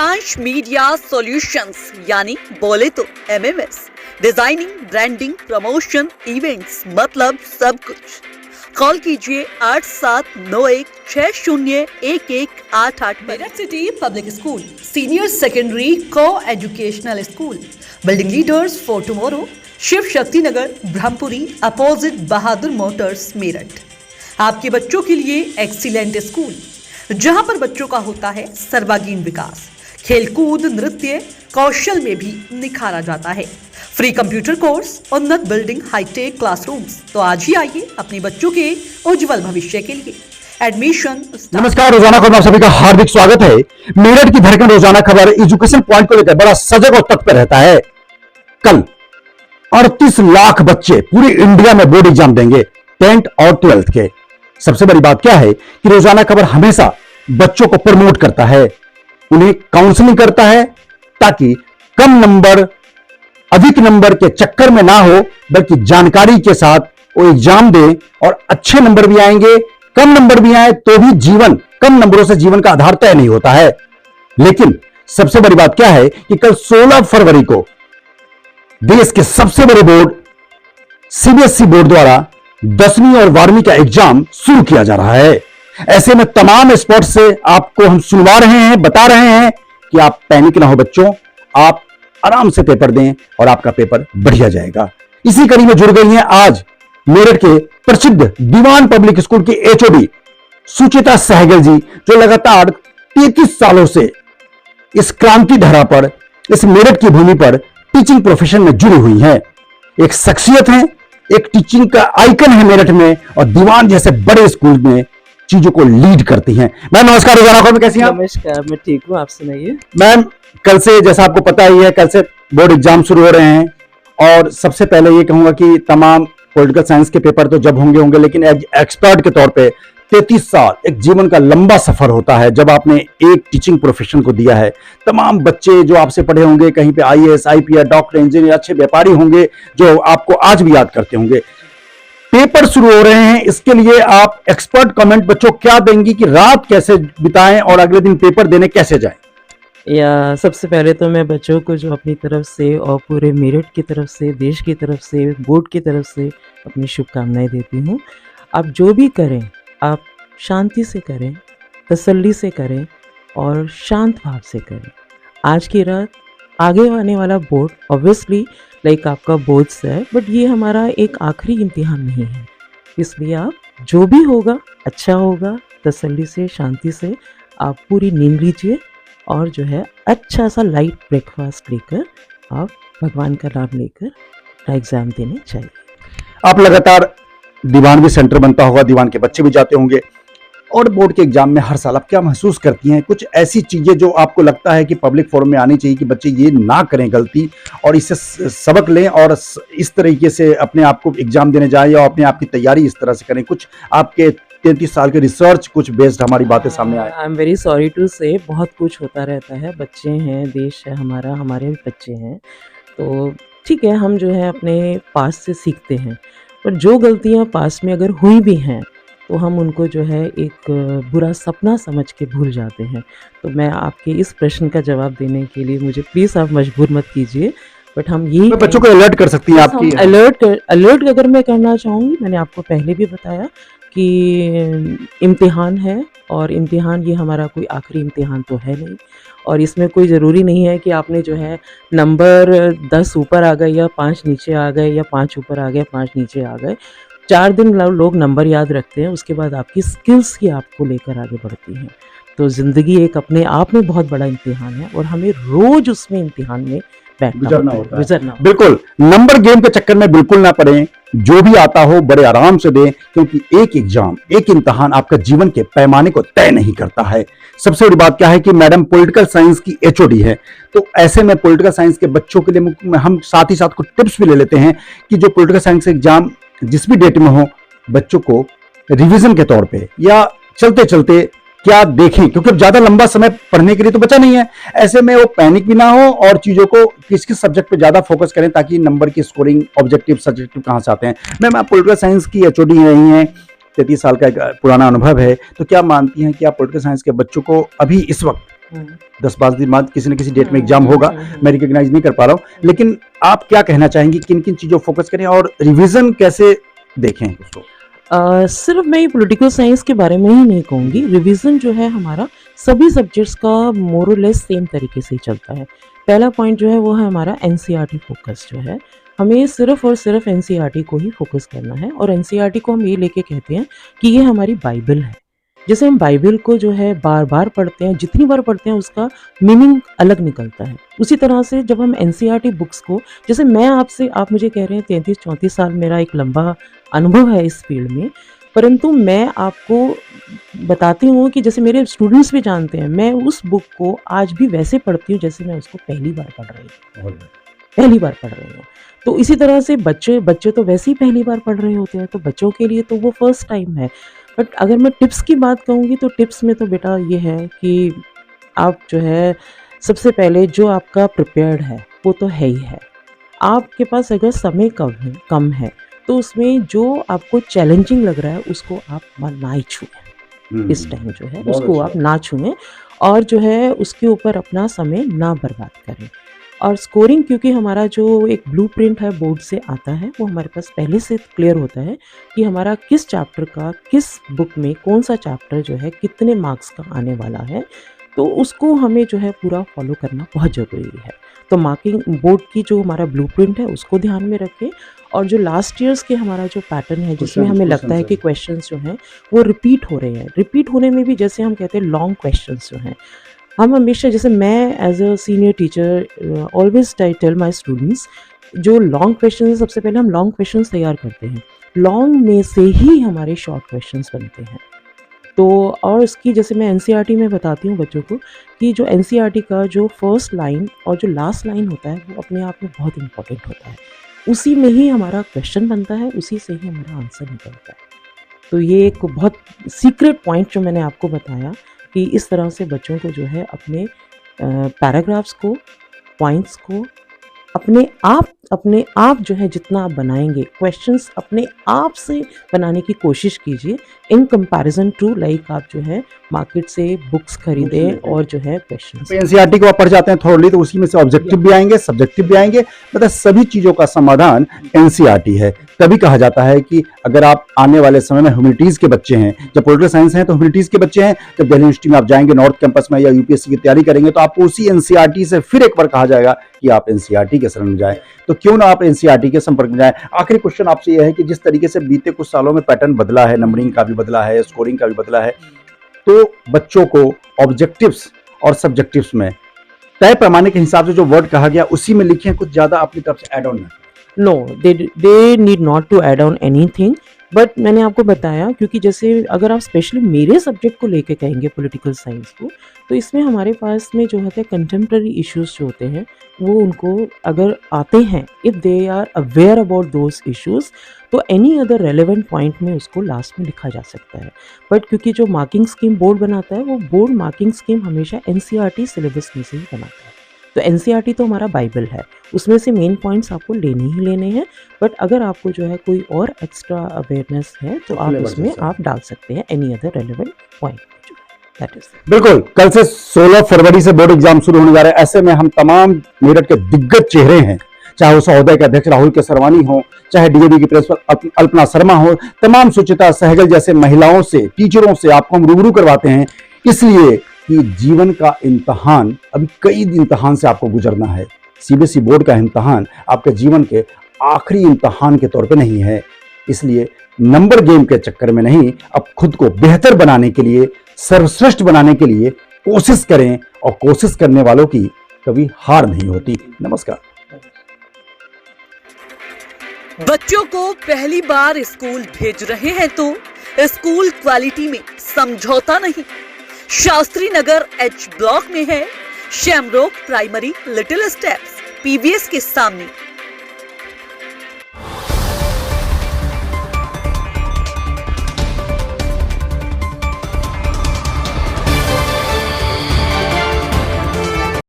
सारांश media solutions यानी बोले तो MMS, designing, branding, promotion, events, मतलब सब कुछ। कॉल कीजिए 8791601188। Meerut city public school, senior secondary coeducational school, building leaders for tomorrow, Shiv Shakti Nagar, Brahmapuri, opposite Bahadur motors, Meerut. आपके बच्चों के लिए एक्सीलेंट स्कूल, जहां पर बच्चों का होता है सर्वांगीण विकास, खेलकूद, नृत्य, कौशल में भी निखारा जाता है। फ्री कंप्यूटर कोर्स, उन्नत बिल्डिंग, हाईटेक क्लासरूम्स। तो आज ही आइए अपने बच्चों के उज्जवल भविष्य के लिए एडमिशन। नमस्कार, रोजाना खबर में आप सभी का हार्दिक स्वागत है। मेरठ की धड़कन रोजाना खबर एजुकेशन पॉइंट को लेकर बड़ा सजग और तत्पर रहता है। कल 38 लाख बच्चे पूरे इंडिया में बोर्ड एग्जाम देंगे, 10th और 12th के। सबसे बड़ी बात क्या है कि रोजाना खबर हमेशा बच्चों को प्रमोट करता है, उन्हें काउंसलिंग करता है, ताकि कम नंबर, अधिक नंबर के चक्कर में ना हो, बल्कि जानकारी के साथ वो एग्जाम दे और अच्छे नंबर भी आएंगे। कम नंबर भी आए तो भी जीवन, कम नंबरों से जीवन का आधार तय नहीं होता है। लेकिन सबसे बड़ी बात क्या है कि कल 16 फरवरी को देश के सबसे बड़े बोर्ड सीबीएसई बोर्ड द्वारा 10वीं और 12वीं का एग्जाम शुरू किया जा रहा है। ऐसे में तमाम स्पॉट से आपको हम सुनवा रहे हैं, बता रहे हैं कि आप पैनिक ना हो बच्चों, आप आराम से पेपर दें और आपका पेपर बढ़िया जाएगा। इसी कड़ी में जुड़ गई हैं आज मेरठ के प्रसिद्ध दीवान पब्लिक स्कूल की एचओडी सुचिता सहगल जी, जो लगातार 33 सालों से इस क्रांति धारा पर, इस मेरठ की भूमि पर टीचिंग प्रोफेशन में जुड़ी हुई हैं। एक शख्सियत है, एक टीचिंग का आइकन है मेरठ में, और दीवान जैसे बड़े स्कूल में चीजों को लीड करती हैं। मैम नमस्कार, रोजाना खबर में कैसी हैं आप? नमस्कार, मैं ठीक हूँ, आप सुनाइए। मैम, कल से जैसा आपको पता ही है, कल से बोर्ड एग्जाम शुरू हो रहे हैं, और सबसे पहले ये कहूंगा कि तमाम पॉलिटिकल साइंस के पेपर तो जब होंगे, लेकिन एक्सपर्ट के तौर पे 33 साल एक जीवन का लंबा सफर होता है। जब आपने एक टीचिंग प्रोफेशन को दिया है, तमाम बच्चे जो आपसे पढ़े होंगे, कहीं पे आईएएस, आईपीएस, डॉक्टर, इंजीनियर, अच्छे व्यापारी होंगे जो आपको आज भी याद करते होंगे। पेपर शुरू हो रहे हैं, इसके लिए आप एक्सपर्ट कमेंट बच्चों क्या देंगी कि रात कैसे बिताएं और अगले दिन पेपर देने कैसे जाएं? या सबसे पहले तो मैं बच्चों को जो अपनी तरफ से और पूरे मेरठ की तरफ से, देश की तरफ से, बोर्ड की तरफ से अपनी शुभकामनाएं देती हूँ। आप जो भी करें, आप शांति से करें, तसल्ली से करें और शांत भाव से करें। आज की रात, आगे आने वाला बोर्ड ऑब्वियसली लाइक आपका बोर्ड्स है, बट ये हमारा एक आखिरी इम्तिहान नहीं है। इसलिए आप जो भी होगा अच्छा होगा, तसल्ली से, शांति से आप पूरी नींद लीजिए और जो है अच्छा सा लाइट ब्रेकफास्ट लेकर आप भगवान का नाम लेकर एग्ज़ाम देने चाहिए। आप लगातार दीवान भी सेंटर बनता होगा, दीवान के बच्चे भी जाते होंगे, और बोर्ड के एग्जाम में हर साल आप क्या महसूस करती हैं? कुछ ऐसी चीजें जो आपको लगता है कि पब्लिक फोरम में आनी चाहिए कि बच्चे ये ना करें गलती, और इससे सबक लें और इस तरीके से अपने आप को एग्जाम देने जाए, या अपने आप की तैयारी इस तरह से करें? कुछ आपके 33 साल के रिसर्च, कुछ बेस्ड हमारी बातें सामने आए। I am very sorry to say, बहुत कुछ होता रहता है, बच्चे हैं, देश है हमारा, हमारे भी बच्चे हैं, तो ठीक है, हम जो है अपने पास से सीखते हैं, पर जो गलतियां पास में अगर हुई भी हैं तो हम उनको जो है एक बुरा सपना समझ के भूल जाते हैं। तो मैं आपके इस प्रश्न का जवाब देने के लिए मुझे प्लीज़ आप मजबूर मत कीजिए, बट हम यही बच्चों को अलर्ट कर सकती हैं आपकी? अलर्ट अगर मैं करना चाहूँगी, मैंने आपको पहले भी बताया कि इम्तिहान है, और इम्तिहान ये हमारा कोई आखिरी इम्तिहान तो है नहीं, और इसमें कोई ज़रूरी नहीं है कि आपने जो है नंबर 10 ऊपर आ गए या 5 नीचे आ गए, या 5 ऊपर आ गए 5 नीचे आ गए। 4 दिन लोग नंबर याद रखते हैं, उसके बाद आपकी स्किल्स ही आपको लेकर आगे बढ़ती हैं। तो ज़िंदगी एक अपने आप में बहुत बड़ा इम्तिहान है, और हमें रोज़ उसमें इम्तिहान में गुजरना होता है। बिल्कुल, नंबर गेम के चक्कर में बिल्कुल ना पड़ें, जो भी आता हो बड़े आराम से दें, क्योंकि एक एग्जाम, एक इम्तिहान आपका जीवन के पैमाने को तय नहीं करता है। सबसे बड़ी बात क्या है कि मैडम पॉलिटिकल साइंस की एचओडी है, तो ऐसे में पॉलिटिकल साइंस के बच्चों के लिए हम साथ ही साथ कुछ टिप्स भी ले लेते हैं कि जो पॉलिटिकल साइंस एग्जाम जिस भी डेट में हो, बच्चों को रिवीजन के तौर पे या चलते चलते क्या देखें, क्योंकि अब ज्यादा लंबा समय पढ़ने के लिए तो बचा नहीं है। ऐसे में वो पैनिक भी ना हो और चीजों को किस किस सब्जेक्ट पे ज्यादा फोकस करें, ताकि नंबर की स्कोरिंग, ऑब्जेक्टिव, सब्जेक्टिव कहां से आते हैं। मैम, आप पॉलिटिकल साइंस की एचओडी रही हैं, 33 साल का एक पुराना अनुभव है, तो क्या मानती हैं कि आप पॉलिटिकल साइंस के बच्चों को अभी इस वक्त 10-12 दिन बाद किसी न किसी डेट में एग्जाम होगा, मैं रिकॉग्नाइज नहीं कर पा रहा हूँ, लेकिन आप क्या कहना चाहेंगी, किन किन चीजों फोकस करें और रिवीजन कैसे देखें उसको? सिर्फ मैं ये पॉलिटिकल साइंस के बारे में ही नहीं कहूँगी, रिवीजन जो है हमारा सभी सब्जेक्ट्स का मोर और लेस सेम तरीके से ही चलता है। पहला पॉइंट जो है वो है हमारा एनसीईआरटी फोकस जो है, हमें सिर्फ और सिर्फ एनसीईआरटी को ही फोकस करना है और एनसीईआरटी को हम ये लेके कहते हैं कि ये हमारी बाइबल है। जैसे हम बाइबल को जो है बार बार पढ़ते हैं, जितनी बार पढ़ते हैं उसका मीनिंग अलग निकलता है। उसी तरह से जब हम एनसीईआरटी बुक्स को, जैसे मैं आपसे, आप मुझे कह रहे हैं 33-34 साल मेरा एक लंबा अनुभव है इस फील्ड में, परंतु मैं आपको बताती हूँ कि जैसे मेरे स्टूडेंट्स भी जानते हैं, मैं उस बुक को आज भी वैसे पढ़ती हूँ जैसे मैं उसको पहली बार पढ़ रही हूँ, पहली बार पढ़ रही हूँ। तो इसी तरह से बच्चे तो वैसे ही पहली बार पढ़ रहे होते हैं, तो बच्चों के लिए तो वो फर्स्ट टाइम है। बट अगर मैं टिप्स की बात कहूँगी तो टिप्स में तो बेटा ये है कि आप जो है सबसे पहले जो आपका प्रिपेयर्ड है वो तो है ही है। आपके पास अगर समय कम है तो उसमें जो आपको चैलेंजिंग लग रहा है उसको आप ना ही छुएं, इस टाइम जो है उसको आप ना छुएं और जो है उसके ऊपर अपना समय ना बर्बाद करें। और स्कोरिंग, क्योंकि हमारा जो एक ब्लूप्रिंट है बोर्ड से आता है वो हमारे पास पहले से क्लियर होता है कि हमारा किस चैप्टर का, किस बुक में कौन सा चैप्टर जो है कितने मार्क्स का आने वाला है, तो उसको हमें जो है पूरा फॉलो करना बहुत ज़रूरी है। तो मार्किंग बोर्ड की जो हमारा ब्लूप्रिंट है उसको ध्यान में रखें और जो लास्ट ईयर्स के हमारा जो पैटर्न है जिसमें हमें लगता है कि क्वेश्चंस जो हैं वो रिपीट हो रहे हैं, रिपीट होने में भी जैसे हम कहते हैं लॉन्ग क्वेश्चंस जो हैं, हम हमेशा, जैसे मैं as a senior teacher always tell my students, जो लॉन्ग क्वेश्चन है सबसे पहले हम लॉन्ग क्वेश्चंस तैयार करते हैं, लॉन्ग में से ही हमारे शॉर्ट क्वेश्चंस बनते हैं। तो और उसकी, जैसे मैं एनसीईआरटी में बताती हूँ बच्चों को कि जो एनसीईआरटी का जो फर्स्ट लाइन और जो लास्ट लाइन होता है वो अपने आप में बहुत इंपॉर्टेंट होता है, उसी में ही हमारा क्वेश्चन बनता है, उसी से ही हमारा आंसर निकलता है। तो ये एक बहुत सीक्रेट पॉइंट जो मैंने आपको बताया कि इस तरह से बच्चों को जो है अपने पैराग्राफ्स को, पॉइंट्स को अपने आप जो है जितना आप बनाएंगे, क्वेश्चंस अपने आप से बनाने की कोशिश कीजिए इन कंपैरिजन टू लाइक आप जो है मार्केट से बुक्स खरीदें और जो है क्वेश्चंस। एनसीईआरटी को आप पढ़ जाते हैं थोड़ी, तो उसी में से ऑब्जेक्टिव भी आएंगे, सब्जेक्टिव भी आएंगे, मतलब सभी चीजों का समाधान एनसीईआरटी है। तभी कहा जाता है कि अगर आप आने वाले समय में ह्यूमैनिटीज के बच्चे हैं, जब पॉलिटिकल साइंस हैं तो ह्यूमैनिटीज के बच्चे हैं, जब दिल्ली यूनिवर्सिटी में आप जाएंगे नॉर्थ कैंपस में या यूपीएससी की तैयारी करेंगे तो आपको उसी एनसीईआरटी से फिर एक बार कहा जाएगा कि आप एनसीईआरटी के शरण में जाएं। तो क्यों ना आप एनसीईआरटी के संपर्क में जाएं। आखिरी क्वेश्चन आपसे यह है कि जिस तरीके से बीते कुछ सालों में पैटर्न बदला है, नंबरिंग का भी बदला है, स्कोरिंग का भी बदला है, तो बच्चों को ऑब्जेक्टिव्स और सब्जेक्टिव्स में तय पैमाने के हिसाब से जो वर्ड कहा गया उसी में लिखें, कुछ ज्यादा अपनी तरफ से ऐड ऑन ना। No, they need not to add on anything, but मैंने आपको बताया क्योंकि जैसे अगर आप स्पेशली मेरे सब्जेक्ट को लेके कहेंगे पॉलिटिकल साइंस को, तो इसमें हमारे पास में जो होता है कंटेम्प्रेरी इश्यूज जो होते हैं वो उनको अगर आते हैं, if they are aware about those issues, तो एनी अदर रेलेवेंट पॉइंट में उसको लास्ट में लिखा जा सकता है। बट क्योंकि जो मार्किंग स्कीम बोर्ड बनाता है वो बोर्ड मार्किंग स्कीम हमेशा एनसीईआरटी सिलेबस में से ही बनाता है। तो एनसीईआरटी तो हमारा बाइबल है, उसमें से मेन पॉइंट्स आपको लेने ही लेने हैं, बट अगर आपको जो है कोई और एक्स्ट्रा अवेयरनेस है तो आप उसमें आप डाल सकते हैं एनी अदर रेलेवेंट पॉइंट। बिल्कुल, कल से 16 फरवरी से बोर्ड एग्जाम शुरू होने जा रहे हैं। ऐसे में हम तमाम मेरठ के दिग्गज चेहरे हैं, चाहे वो सहोदय के अध्यक्ष राहुल केसरवानी हो, चाहे डीएवी की प्रिंसिपल अल्पना शर्मा हो, तमाम सुचिता सहगल जैसे महिलाओं से, टीचरों से आपको हम रूबरू करवाते हैं, इसलिए कि जीवन का इम्तहान, अभी कई इम्तहान से आपको गुजरना है। सीबीएसई बोर्ड का इम्तहान आपके जीवन के आखिरी इम्तहान के तौर पे नहीं है, इसलिए नंबर गेम के चक्कर में नहीं, अब खुद को बेहतर बनाने के लिए, सर्वश्रेष्ठ बनाने के लिए कोशिश करें, और कोशिश करने वालों की कभी हार नहीं होती। नमस्कार। बच्चों को पहली बार स्कूल भेज रहे हैं तो स्कूल क्वालिटी में समझौता नहीं। शास्त्री नगर एच ब्लॉक में है Shamrock primary little steps, PVS के सामने